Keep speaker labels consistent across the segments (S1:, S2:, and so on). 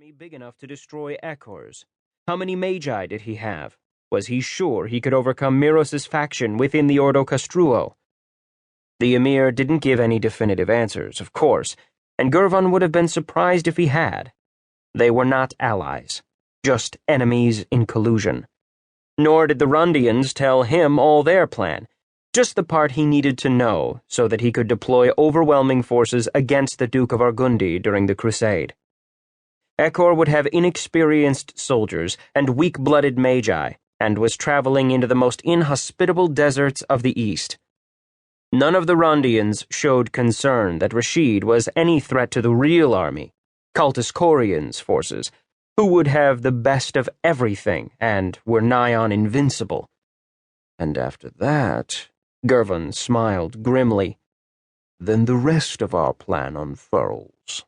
S1: army big enough to destroy Ekor's? How many magi did he have? Was he sure he could overcome Miros's faction within the Ordo Castruo? The emir didn't give any definitive answers, of course, and Gervon would have been surprised if he had. They were not allies, just enemies in collusion. Nor did the Rundians tell him all their plan, just the part he needed to know so that he could deploy overwhelming forces against the Duke of Argundi during the Crusade. Ekor would have inexperienced soldiers and weak-blooded magi, and was traveling into the most inhospitable deserts of the East. None of the Rundians showed concern that Rashid was any threat to the real army, Cultus Corian's forces, who would have the best of everything and were nigh on invincible. And after that, Gervon smiled grimly, then the rest of our plan unfurls.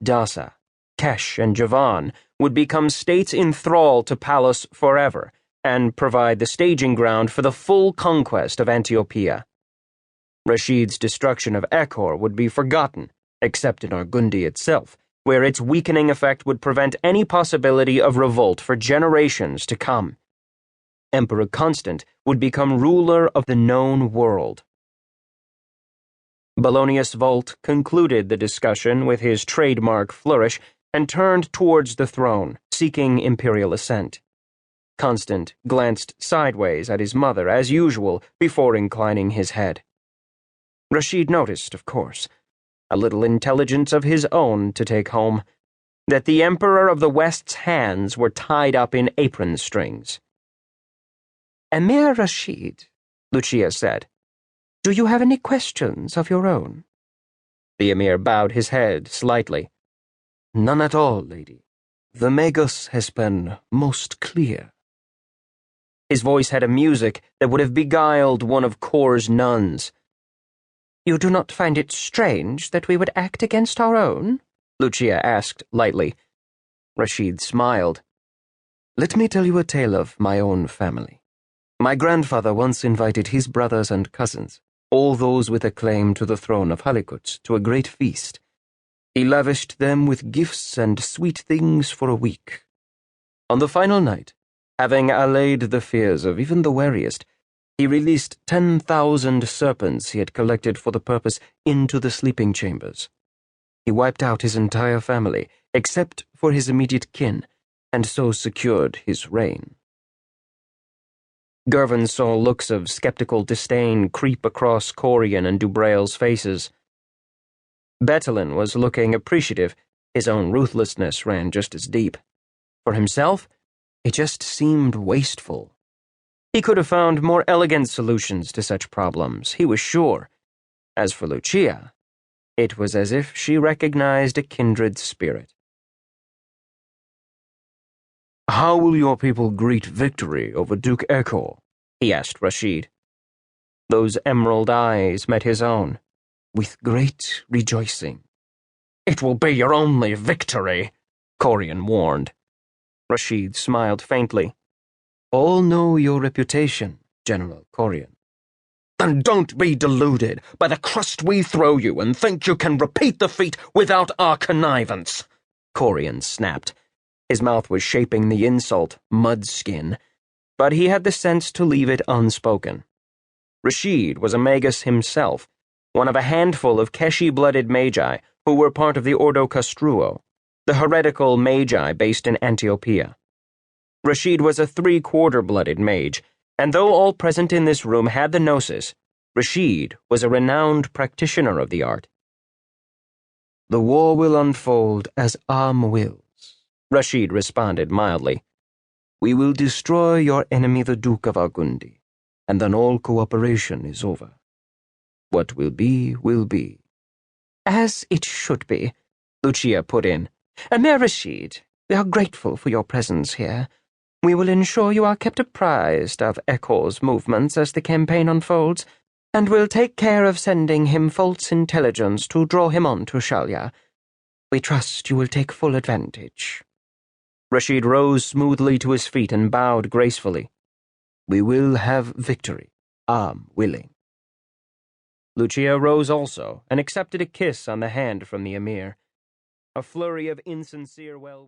S1: Dasa, Kesh, and Javan would become states in thrall to Pallas forever and provide the staging ground for the full conquest of Antiopeia. Rashid's destruction of Ekor would be forgotten, except in Argundi itself, where its weakening effect would prevent any possibility of revolt for generations to come. Emperor Constant would become ruler of the known world. Bellonius Volt concluded the discussion with his trademark flourish and turned towards the throne, seeking imperial assent. Constant glanced sideways at his mother, as usual, before inclining his head. Rashid noticed, of course, a little intelligence of his own to take home, that the Emperor of the West's hands were tied up in apron strings. "Emir Rashid," Lucia said, "do you have any questions of your own?" The Emir bowed his head slightly. "None at all, lady. The Magus has been most clear." His voice had a music that would have beguiled one of Kor's nuns. "You do not find it strange that we would act against our own?" Lucia asked lightly. Rashid smiled. "Let me tell you a tale of my own family. My grandfather once invited his brothers and cousins, all those with a claim to the throne of Halikut, to a great feast. He lavished them with gifts and sweet things for a week. On the final night, having allayed the fears of even the wariest, he released 10,000 serpents he had collected for the purpose into the sleeping chambers. He wiped out his entire family, except for his immediate kin, and so secured his reign." Gervon saw looks of skeptical disdain creep across Corian and Dubrail's faces. Bettelin was looking appreciative. His own ruthlessness ran just as deep. For himself, it just seemed wasteful. He could have found more elegant solutions to such problems, he was sure. As for Lucia, it was as if she recognized a kindred spirit. "How will your people greet victory over Duke Ekor?" he asked Rashid. Those emerald eyes met his own. "With great rejoicing." "It will be your only victory," Corian warned. Rashid smiled faintly. "All know your reputation, General Corian." "Then don't be deluded by the crust we throw you and think you can repeat the feat without our connivance," Corian snapped. His mouth was shaping the insult, mudskin, but he had the sense to leave it unspoken. Rashid was a magus himself, one of a handful of Keshi-blooded magi who were part of the Ordo Castruo, the heretical magi based in Antiopeia. Rashid was a three-quarter-blooded mage, and though all present in this room had the gnosis, Rashid was a renowned practitioner of the art. "The war will unfold as Am wills," Rashid responded mildly. "We will destroy your enemy the Duke of Argundi, and then all cooperation is over. What will be, will be." "As it should be," Lucia put in. "Emir Rashid, we are grateful for your presence here. We will ensure you are kept apprised of Ekor's movements as the campaign unfolds, and will take care of sending him false intelligence to draw him on to Shaliyah. We trust you will take full advantage." Rashid rose smoothly to his feet and bowed gracefully. "We will have victory, Am willing." Lucia rose also and accepted a kiss on the hand from the emir. A flurry of insincere well